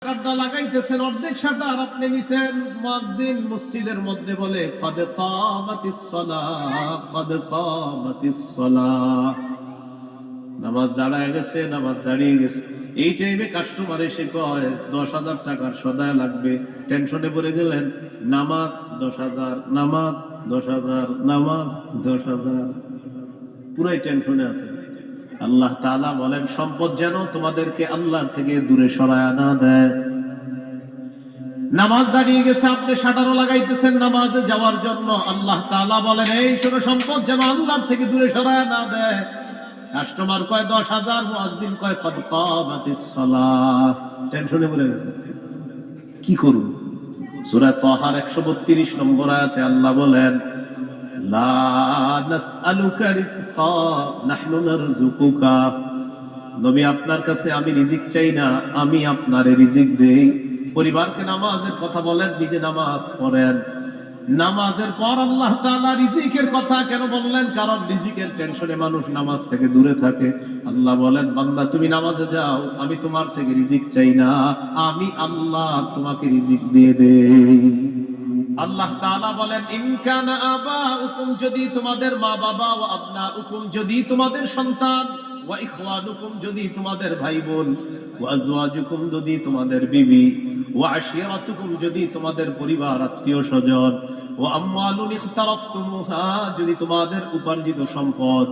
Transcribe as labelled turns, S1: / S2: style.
S1: শাটারটা লাগাইতেছেন, অর্ধেক শাটার আপনি নিছেন। মুয়াজ্জিন মসজিদের মধ্যে বলে কদ কামাতিস সালাহ, কদ কামাতিস সালাহ, নামাজ দাঁড়ায় গেছে, নামাজ দাঁড়িয়ে গেছে। এই টাইমে কাস্টমার এসে কয় 10,000 টাকার সদায় লাগবে। টেনশনে পড়ে গেলেন, নামাজ 10,000, নামাজ 10,000, নামাজ 10,000, পুরাই টেনশনে আছে। আল্লাহ তাআলা বলেন সম্পদ যেন তোমাদেরকে আল্লাহর থেকে দূরে সরায় না দেয়। নামাজ দাঁড়িয়ে গেছে, আপনি শাটারও লাগাইতেছেন নামাজে যাওয়ার জন্য। আল্লাহ তাআলা বলেন এই শোনো, সম্পদ যেন আল্লাহর থেকে দূরে সরায় না দেয়। কাস্টমার কয় 10,000, মুয়াজ্জিন কয় কদ কামাতিস সালাহ। টেনশনে পড়ে গেছে, কি করব? সূরা তাহার 132 নম্বর আয়াতে আল্লাহ বলেন লা নাসআলুকা রিজকা নাহনু নারযুকুকা। নবী আপনার কাছে আমি রিজিক চাই না, আমি আপনারে রিজিক দেই। পরিবারকে নামাজের কথা বলেন, নিজে নামাজ পড়েন। নামাজের পর আল্লাহ তাআলা রিজিকের কথা কেন বললেন? কারণ রিজিকের টেনশনে মানুষ নামাজ থেকে দূরে থাকে। আল্লাহ বলেন বান্দা তুমি নামাজে যাও, আমি তোমার থেকে রিজিক চাই না, আমি আল্লাহ তোমাকে রিজিক দিয়ে দেই। আল্লাহ তাআলা বলেন ইন কানা আবাউকুম, যদি তোমাদের মা বাবা, ওয়া আবনাউকুম, যদি তোমাদের সন্তান, ওয়া ইখওয়ানুকুম, যদি তোমাদের ভাই বোন, ওয়া আজওয়াজুকুম, যদি তোমাদের বিবি, ওয়া আশিরাতুকুম, যদি তোমাদের পরিবার আত্মীয় স্বজন, ওয়া আমওয়ালুন ইখতারাফতুমুহা, যদি তোমাদের উপার্জিত সম্পদ,